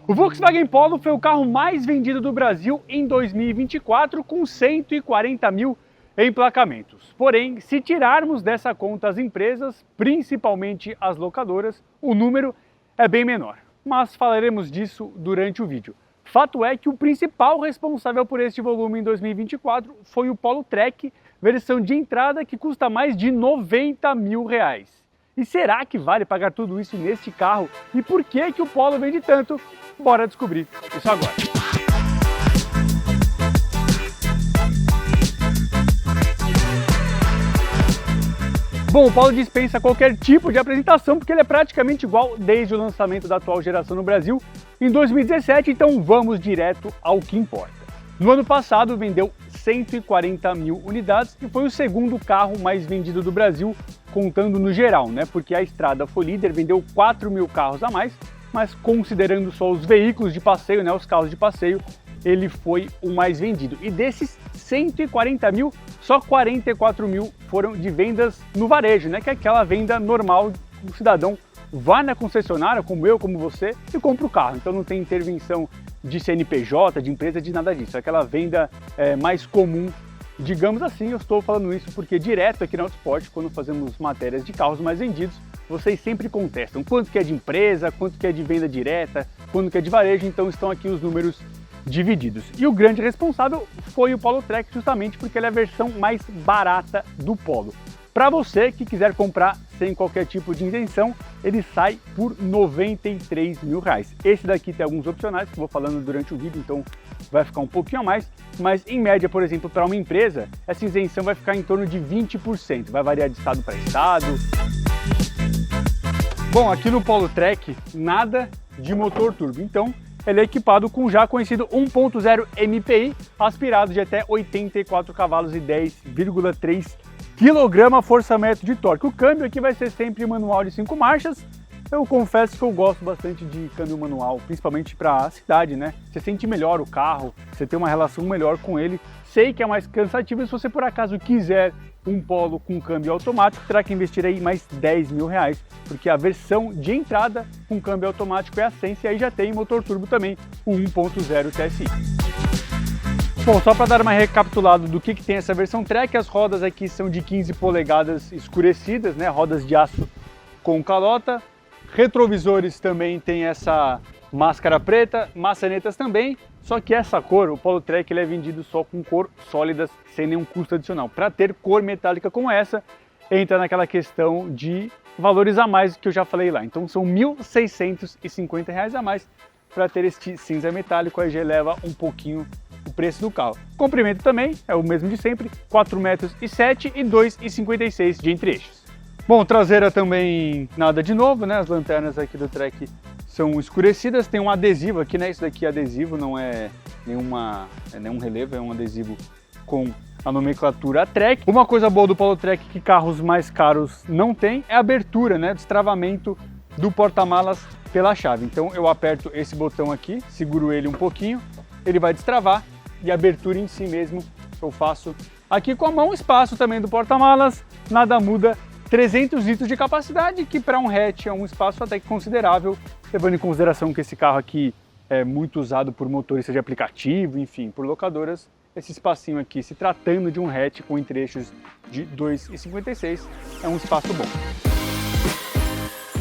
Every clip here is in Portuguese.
O Volkswagen Polo foi o carro mais vendido do Brasil em 2024, com 140 mil emplacamentos. Porém, se tirarmos dessa conta as empresas, principalmente as locadoras, o número é bem menor. Mas falaremos disso durante o vídeo. Fato é que o principal responsável por este volume em 2024 foi o Polo Trek, versão de entrada que custa mais de 90 mil reais. E será que vale pagar tudo isso neste carro? E por que o Polo vende tanto? Bora descobrir isso agora. Bom, o Polo dispensa qualquer tipo de apresentação porque ele é praticamente igual desde o lançamento da atual geração no Brasil em 2017, então vamos direto ao que importa. No ano passado vendeu 140 mil unidades e foi o segundo carro mais vendido do Brasil, contando no geral, né? Porque a Estrada foi líder, vendeu 4 mil carros a mais, mas considerando só os veículos de passeio, né, os carros de passeio, ele foi o mais vendido. E desses 140 mil, só 44 mil foram de vendas no varejo, né, que é aquela venda normal, o cidadão vai na concessionária, como eu, como você, e compra o carro. Então não tem intervenção de CNPJ, de empresa, de nada disso. É aquela venda mais comum, digamos assim. Eu estou falando isso porque direto aqui na Autosport, quando fazemos matérias de carros mais vendidos, vocês sempre contestam quanto que é de empresa, quanto que é de venda direta, quanto que é de varejo, então estão aqui os números divididos. E o grande responsável foi o Polo Trek, justamente porque ele é a versão mais barata do Polo. Para você que quiser comprar sem qualquer tipo de isenção, ele sai por 93 mil reais. Esse daqui tem alguns opcionais que eu vou falando durante o vídeo, então vai ficar um pouquinho a mais, mas em média, por exemplo, para uma empresa, essa isenção vai ficar em torno de 20%, vai variar de estado para estado. Bom, aqui no Polo Trek, nada de motor turbo, então ele é equipado com o já conhecido 1.0 MPI, aspirado de até 84 cavalos e 10,3 kgfm de torque. O câmbio aqui vai ser sempre manual de 5 marchas. Eu confesso que eu gosto bastante de câmbio manual, principalmente para a cidade, né? Você sente melhor o carro, você tem uma relação melhor com ele. Sei que é mais cansativo, e se você por acaso quiser um Polo com câmbio automático, terá que investir aí mais 10 mil reais, porque a versão de entrada com câmbio automático é a Sense, e aí já tem motor turbo também, o 1.0 TSI. Bom, só para dar uma recapitulada do que tem essa versão Trek, as rodas aqui são de 15 polegadas escurecidas, né? Rodas de aço com calota. Retrovisores também tem essa máscara preta, maçanetas também, só que essa cor, o Polo Trek, ele é vendido só com cor sólidas, sem nenhum custo adicional. Para ter cor metálica como essa, entra naquela questão de valores a mais que eu já falei lá. Então são R$ 1.650 a mais para ter este cinza metálico, aí já eleva um pouquinho o preço do carro. O comprimento também é o mesmo de sempre, 4,7 metros e 2,56 de entre-eixos. Bom, traseira também nada de novo, né? As lanternas aqui do Trek são escurecidas, tem um adesivo aqui, né? Isso daqui é adesivo, não é nenhum relevo, é um adesivo com a nomenclatura Trek. Uma coisa boa do Polo Trek que carros mais caros não tem é a abertura, né? Destravamento do porta-malas pela chave. Então eu aperto esse botão aqui, seguro ele um pouquinho, ele vai destravar, e a abertura em si mesmo eu faço aqui com a mão. Espaço também do porta-malas, nada muda, 300 litros de capacidade, que para um hatch é um espaço até que considerável, levando em consideração que esse carro aqui é muito usado por motoristas de aplicativo, enfim, por locadoras. Esse espacinho aqui, se tratando de um hatch com entre-eixos de 2,56, é um espaço bom.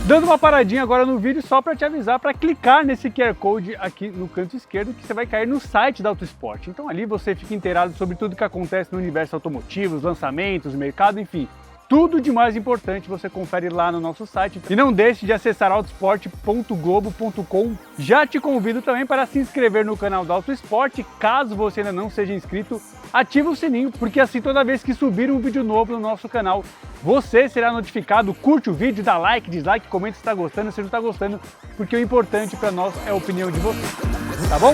Dando uma paradinha agora no vídeo só para te avisar para clicar nesse QR Code aqui no canto esquerdo, que você vai cair no site da Autosport. Então ali você fica inteirado sobre tudo que acontece no universo automotivo, os lançamentos, mercado, enfim. Tudo de mais importante você confere lá no nosso site. E não deixe de acessar autosport.globo.com. Já te convido também para se inscrever no canal da Autosport. Caso você ainda não seja inscrito, ativa o sininho, porque assim toda vez que subir um vídeo novo no nosso canal, você será notificado. Curte o vídeo, dá like, dislike, comenta se está gostando, se não está gostando, porque o importante para nós é a opinião de você, tá bom?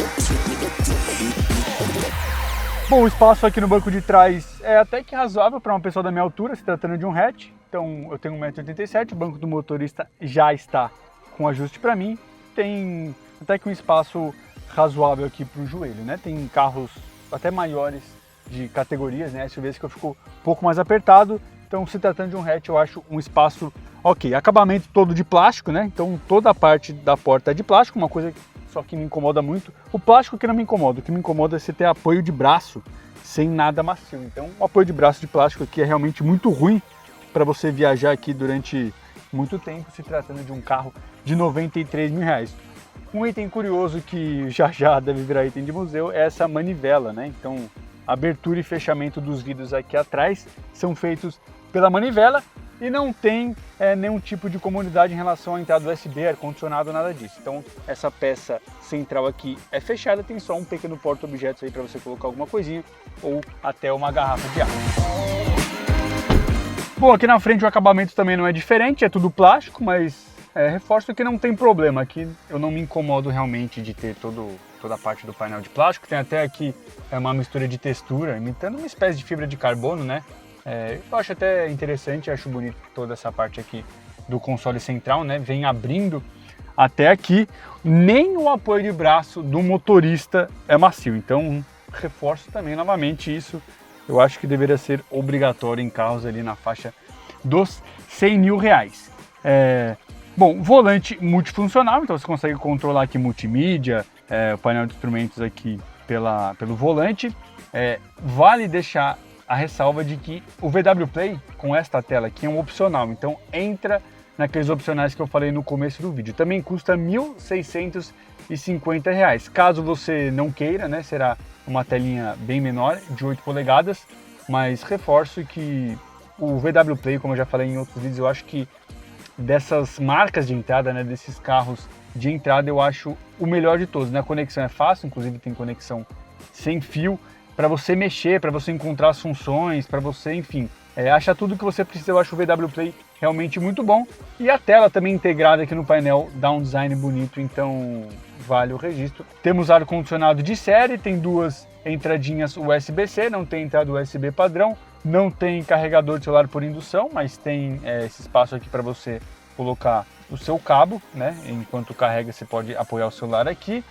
Bom, o espaço aqui no banco de trás é até que razoável para uma pessoa da minha altura, se tratando de um hatch. Então eu tenho 1,87 m, o banco do motorista já está com ajuste para mim. Tem até que um espaço razoável aqui para o joelho, né? Tem carros até maiores de categorias, né? SUVs que eu fico um pouco mais apertado. Então, se tratando de um hatch, eu acho um espaço ok. Acabamento todo de plástico, né? Então toda a parte da porta é de plástico, uma coisa só que me incomoda muito. O plástico que não me incomoda, o que me incomoda é você ter apoio de braço sem nada macio. Então o apoio de braço de plástico aqui é realmente muito ruim para você viajar aqui durante muito tempo, se tratando de um carro de 93 mil reais. Um item curioso que já deve virar item de museu é essa manivela, né? Então abertura e fechamento dos vidros aqui atrás são feitos pela manivela e não tem nenhum tipo de comodidade em relação à entrada USB, ar-condicionado, nada disso. Então essa peça central aqui é fechada, tem só um pequeno porta-objetos aí para você colocar alguma coisinha ou até uma garrafa de água. Bom, aqui na frente o acabamento também não é diferente, é tudo plástico, mas reforço que não tem problema. Aqui eu não me incomodo realmente de ter toda a parte do painel de plástico. Tem até aqui uma mistura de textura, imitando uma espécie de fibra de carbono, né? Eu acho até interessante, acho bonito toda essa parte aqui do console central, né? Vem abrindo até aqui. Nem o apoio de braço do motorista é macio, então reforço também novamente isso. Eu acho que deveria ser obrigatório em carros ali na faixa dos 100 mil reais. Bom, volante multifuncional, então você consegue controlar aqui multimídia, o painel de instrumentos aqui pelo volante. Vale deixar a ressalva de que o VW Play com esta tela aqui é um opcional, então entra naqueles opcionais que eu falei no começo do vídeo. Também custa R$ 1.650. Caso você não queira, né, será uma telinha bem menor, de 8 polegadas, mas reforço que o VW Play, como eu já falei em outros vídeos, eu acho que dessas marcas de entrada, né, desses carros de entrada, eu acho o melhor de todos, né? A conexão é fácil, inclusive tem conexão sem fio, para você mexer, para você encontrar as funções, para você, enfim, achar tudo que você precisa. Eu acho o VW Play realmente muito bom, e a tela também integrada aqui no painel dá um design bonito, então vale o registro. Temos ar-condicionado de série, tem duas entradinhas USB-C, não tem entrada USB padrão, não tem carregador de celular por indução, mas tem esse espaço aqui para você colocar o seu cabo, né? Enquanto carrega você pode apoiar o celular aqui.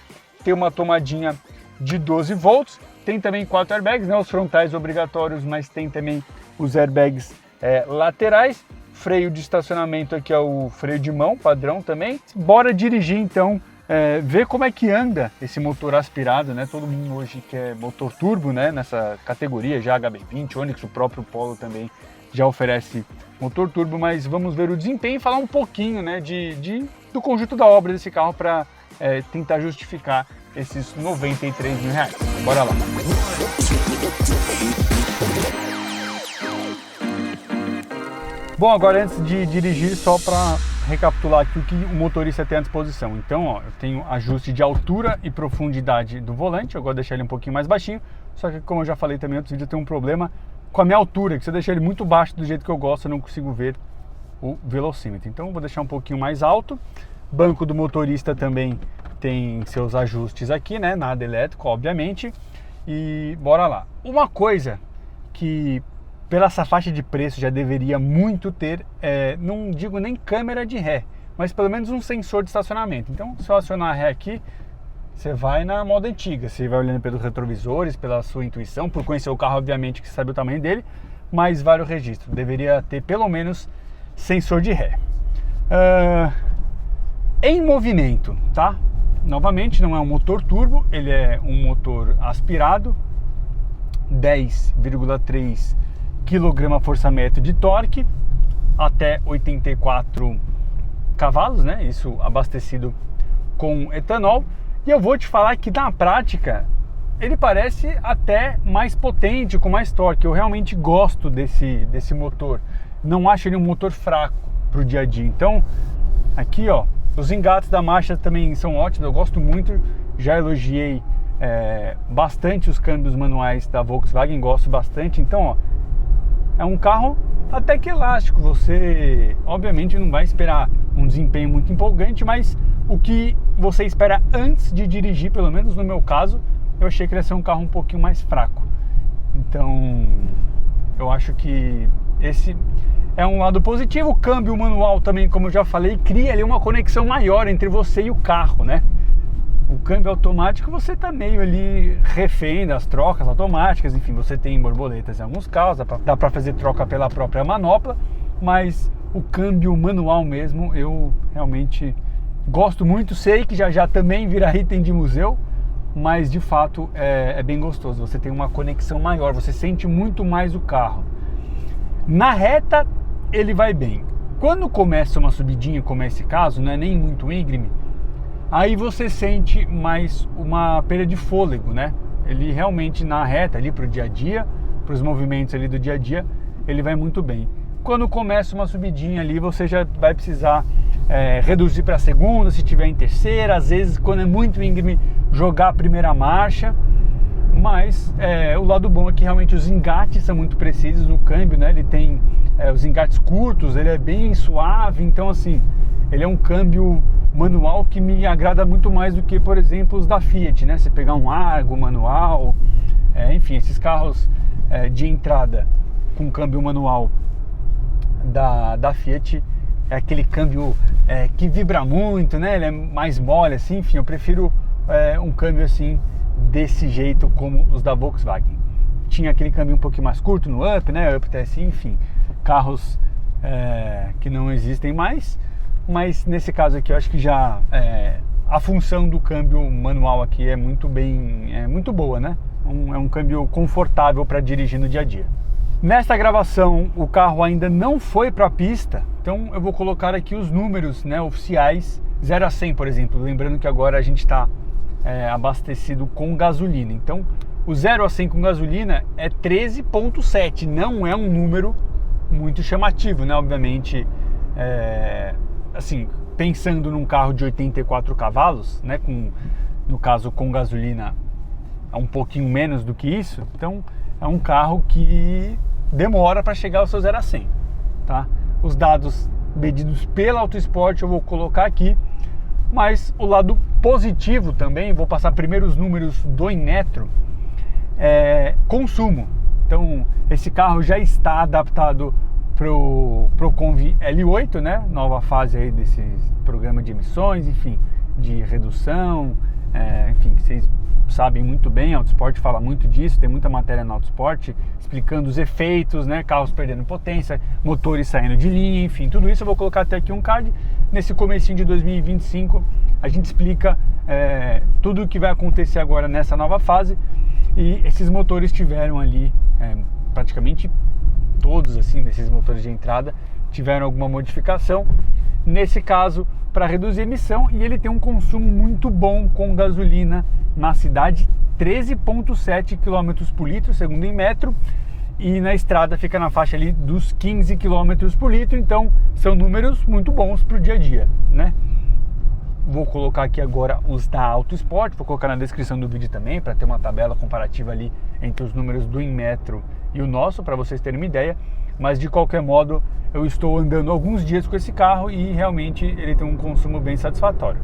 Tem uma tomadinha de 12 volts, tem também 4 airbags, né? Os frontais obrigatórios, mas tem também os airbags laterais. Freio de estacionamento aqui é o freio de mão padrão também. Bora dirigir então, ver como é que anda esse motor aspirado, né? Todo mundo hoje quer motor turbo, né? Nessa categoria, já HB20, Onix, o próprio Polo também já oferece motor turbo, mas vamos ver o desempenho e falar um pouquinho, né, do conjunto da obra desse carro para tentar justificar esses 93 mil reais. Bora lá! Bom, agora antes de dirigir, só para recapitular aqui o que o motorista tem à disposição. Então, ó, eu tenho ajuste de altura e profundidade do volante, eu gosto de deixar ele um pouquinho mais baixinho, só que como eu já falei também em outros vídeos, eu tenho um problema com a minha altura, que se eu deixar ele muito baixo do jeito que eu gosto, eu não consigo ver o velocímetro. Então eu vou deixar um pouquinho mais alto. Banco do motorista também tem seus ajustes aqui, né? Nada elétrico, obviamente. E bora lá. Uma coisa que pela essa faixa de preço já deveria muito ter, não digo nem câmera de ré, mas pelo menos um sensor de estacionamento. Então, se eu acionar a ré aqui, você vai na moda antiga, você vai olhando pelos retrovisores, pela sua intuição, por conhecer o carro, obviamente, que você sabe o tamanho dele, mas vale o registro. Deveria ter pelo menos sensor de ré. Em movimento, tá? Novamente, não é um motor turbo, ele é um motor aspirado, 10,3 kgfm de torque, até 84 cavalos, né? Isso abastecido com etanol. E eu vou te falar que na prática ele parece até mais potente, com mais torque. Eu realmente gosto desse motor. Não acho ele um motor fraco para o dia a dia. Então, aqui ó, os engates da marcha também são ótimos. Eu gosto muito. Já elogiei bastante os câmbios manuais da Volkswagen. Gosto bastante. Então, ó, é um carro até que elástico. Você, obviamente, não vai esperar um desempenho muito empolgante, mas o que você espera antes de dirigir, pelo menos no meu caso, eu achei que ele ia ser um carro um pouquinho mais fraco. Então, eu acho que esse é um lado positivo. O câmbio manual também, como eu já falei, cria ali uma conexão maior entre você e o carro, né? O câmbio automático, você tá meio ali refém das trocas automáticas, enfim, você tem borboletas em alguns casos, dá para fazer troca pela própria manopla, mas o câmbio manual mesmo, eu realmente Gosto muito, sei que já também vira item de museu, mas de fato é bem gostoso. Você tem uma conexão maior, você sente muito mais o carro. Na reta ele vai bem. Quando começa uma subidinha, como é esse caso, não é nem muito íngreme, aí você sente mais uma perda de fôlego, né? Ele realmente na reta ali para o dia a dia, para os movimentos ali do dia a dia, ele vai muito bem. Quando começa uma subidinha ali, você já vai precisar reduzir para a segunda, se tiver em terceira, às vezes quando é muito íngreme, jogar a primeira marcha. Mas o lado bom é que realmente os engates são muito precisos, o câmbio, né? Ele tem os engates curtos, ele é bem suave, então assim, ele é um câmbio manual que me agrada muito mais do que, por exemplo, os da Fiat, né? Você pegar um Argo manual, enfim, esses carros de entrada com câmbio manual da Fiat, é aquele câmbio que vibra muito, né? Ele é mais mole, assim, enfim, eu prefiro um câmbio assim, desse jeito como os da Volkswagen. Tinha aquele câmbio um pouquinho mais curto no Up, né? Up TSI, enfim, carros que não existem mais, mas nesse caso aqui eu acho que já a função do câmbio manual aqui é muito boa, né? É um câmbio confortável para dirigir no dia a dia. Nesta gravação o carro ainda não foi para a pista, então eu vou colocar aqui os números, né, oficiais, 0 a 100, por exemplo, lembrando que agora a gente está abastecido com gasolina. Então o 0 a 100 com gasolina é 13,7, não é um número muito chamativo, né? Obviamente, assim, pensando num carro de 84 cavalos, né, no caso com gasolina é um pouquinho menos do que isso, então é um carro que demora para chegar ao seu 0 a 100, tá? Os dados medidos pela Autosport eu vou colocar aqui, mas o lado positivo também, vou passar primeiro os números do Inmetro, consumo. Então esse carro já está adaptado pro Conv L8, né? Nova fase aí desse programa de emissões, enfim, de redução, enfim, que vocês sabem muito bem, a Autosport fala muito disso, tem muita matéria na Autosport explicando os efeitos, né? Carros perdendo potência, motores saindo de linha, enfim, tudo isso eu vou colocar até aqui um card. Nesse comecinho de 2025 a gente explica tudo o que vai acontecer agora nessa nova fase, e esses motores tiveram ali praticamente todos assim desses motores de entrada tiveram alguma modificação, nesse caso para reduzir a emissão, e ele tem um consumo muito bom com gasolina na cidade, 13,7 km por litro, segundo o Inmetro, e na estrada fica na faixa ali dos 15 km por litro, então são números muito bons para o dia a dia, né? Vou colocar aqui agora os da Autosport, vou colocar na descrição do vídeo também, para ter uma tabela comparativa ali entre os números do Inmetro e o nosso, para vocês terem uma ideia. Mas de qualquer modo, eu estou andando alguns dias com esse carro e realmente ele tem um consumo bem satisfatório.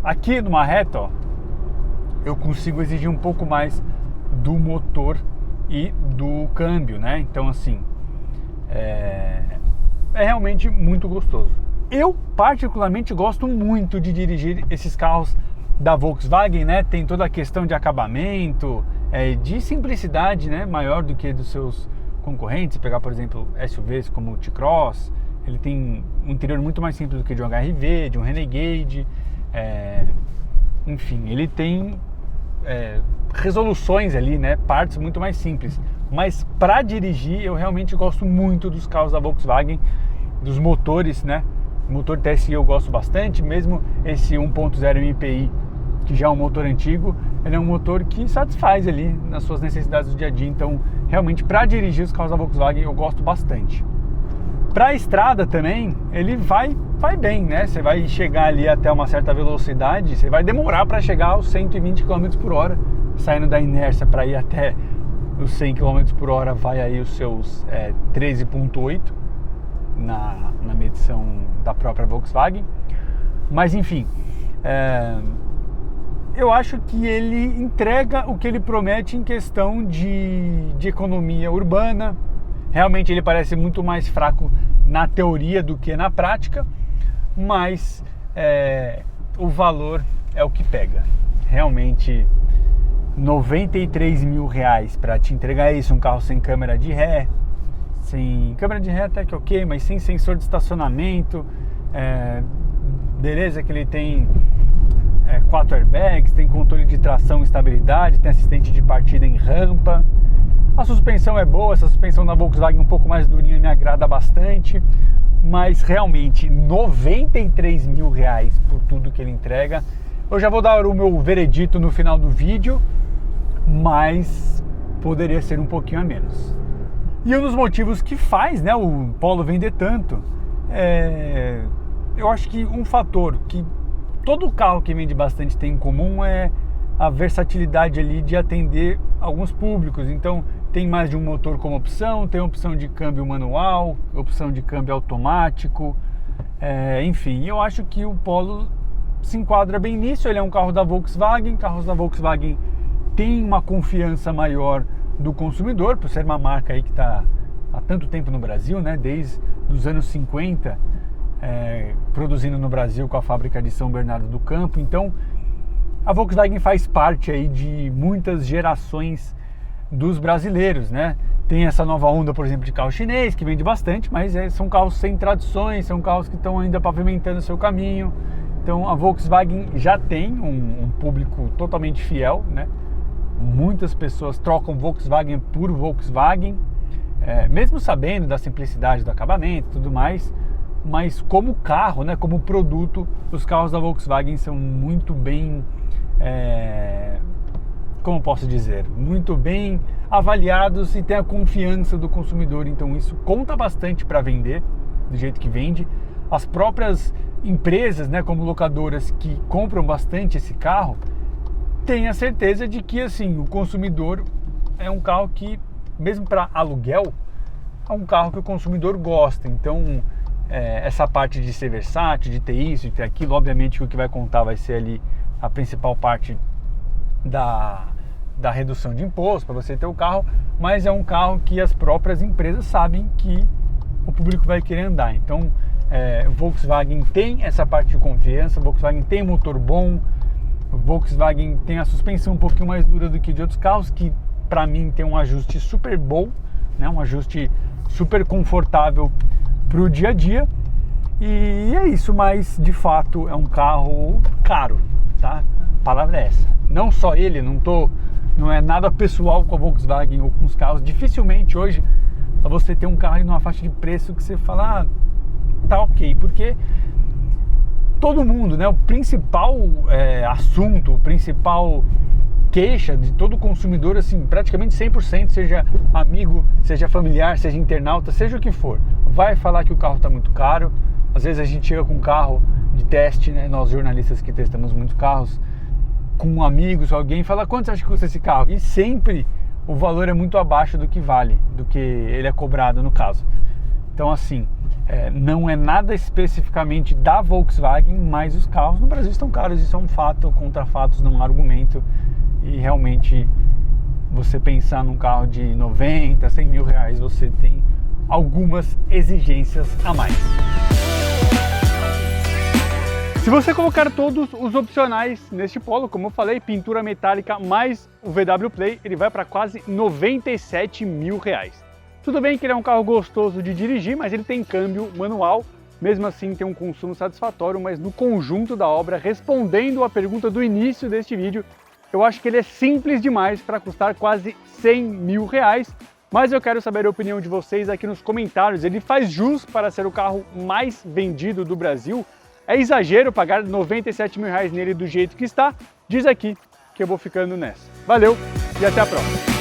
Aqui numa reta, ó, eu consigo exigir um pouco mais do motor e do câmbio, né? Então assim, é realmente muito gostoso. Eu particularmente gosto muito de dirigir esses carros da Volkswagen, né? Tem toda a questão de acabamento, de simplicidade, né? Maior do que dos seus concorrentes. Se pegar, por exemplo, SUVs como o T-Cross, ele tem um interior muito mais simples do que de um HR-V, de um Renegade, enfim, ele tem resoluções ali, né? Partes muito mais simples. Mas para dirigir eu realmente gosto muito dos carros da Volkswagen, dos motores, né? O motor TSI eu gosto bastante, mesmo esse 1.0 MPI, que já é um motor antigo, ele é um motor que satisfaz ali nas suas necessidades do dia a dia. Então, realmente, para dirigir os carros da Volkswagen, eu gosto bastante. Para a estrada também, ele vai bem, né? Você vai chegar ali até uma certa velocidade, você vai demorar para chegar aos 120 km por hora, saindo da inércia para ir até os 100 km por hora, vai aí os seus 13,8 na medição da própria Volkswagen. Mas enfim, eu acho que ele entrega o que ele promete em questão de economia urbana. Realmente ele parece muito mais fraco na teoria do que na prática, mas o valor é o que pega. Realmente, R$93 mil para te entregar isso, um carro sem câmera de ré, sem câmera de ré até que ok, mas sem sensor de estacionamento, beleza que ele tem 4 airbags, tem controle de tração e estabilidade, tem assistente de partida em rampa. A suspensão é boa, essa suspensão da Volkswagen um pouco mais durinha me agrada bastante, mas realmente R$93 mil por tudo que ele entrega. Eu já vou dar o meu veredito no final do vídeo, mas poderia ser um pouquinho a menos. E um dos motivos que faz, né, o Polo vender tanto, eu acho que um fator que todo carro que vende bastante tem em comum é a versatilidade ali de atender alguns públicos. Então tem mais de um motor como opção, tem opção de câmbio manual, opção de câmbio automático, enfim, eu acho que o Polo se enquadra bem nisso. Ele é um carro da Volkswagen, carros da Volkswagen têm uma confiança maior do consumidor, por ser uma marca aí que está há tanto tempo no Brasil, né, desde os anos 50, produzindo no Brasil com a fábrica de São Bernardo do Campo. Então a Volkswagen faz parte aí de muitas gerações dos brasileiros, né? Tem essa nova onda, por exemplo, de carro chinês, que vende bastante, mas são carros sem tradições, são carros que estão ainda pavimentando o seu caminho. Então a Volkswagen já tem um público totalmente fiel, né? Muitas pessoas trocam Volkswagen por Volkswagen, mesmo sabendo da simplicidade do acabamento e tudo mais, mas como carro, né, como produto, os carros da Volkswagen são muito bem, como posso dizer, muito bem avaliados e tem a confiança do consumidor. Então isso conta bastante para vender do jeito que vende. As próprias empresas, né, como locadoras que compram bastante esse carro, têm a certeza de que assim, o consumidor é um carro que, mesmo para aluguel, é um carro que o consumidor gosta. Então essa parte de ser versátil, de ter isso, de ter aquilo, obviamente que o que vai contar vai ser ali a principal parte da redução de imposto para você ter o carro, mas é um carro que as próprias empresas sabem que o público vai querer andar. Então Volkswagen tem essa parte de confiança, Volkswagen tem motor bom, Volkswagen tem a suspensão um pouquinho mais dura do que de outros carros, que para mim tem um ajuste super bom, né? Um ajuste super confortável para o dia a dia. E é isso, mas de fato é um carro caro, tá? A palavra é essa. Não só ele, não é nada pessoal com a Volkswagen ou com os carros. Dificilmente hoje você tem um carro aí numa faixa de preço que você fala, tá ok, porque todo mundo, né, o principal assunto, o principal queixa de todo consumidor, assim, praticamente 100%, seja amigo, seja familiar, seja internauta, seja o que for, vai falar que o carro está muito caro. Às vezes a gente chega com um carro de teste, né, nós jornalistas que testamos muitos carros, com amigos, alguém fala, quanto você acha que custa esse carro? E sempre o valor é muito abaixo do que vale, do que ele é cobrado no caso. Então assim, não é nada especificamente da Volkswagen, mas os carros no Brasil estão caros, isso é um fato, contra fatos não há argumento. E realmente você pensar num carro de 90, 100 mil reais, você tem algumas exigências a mais. Se você colocar todos os opcionais neste Polo, como eu falei, pintura metálica mais o VW Play, ele vai para quase 97 mil reais. Tudo bem que ele é um carro gostoso de dirigir, mas ele tem câmbio manual, mesmo assim tem um consumo satisfatório, mas no conjunto da obra, respondendo à pergunta do início deste vídeo, eu acho que ele é simples demais para custar quase 100 mil reais, mas eu quero saber a opinião de vocês aqui nos comentários. Ele faz jus para ser o carro mais vendido do Brasil? É exagero pagar 97 mil reais nele do jeito que está? Diz aqui que eu vou ficando nessa. Valeu e até a próxima!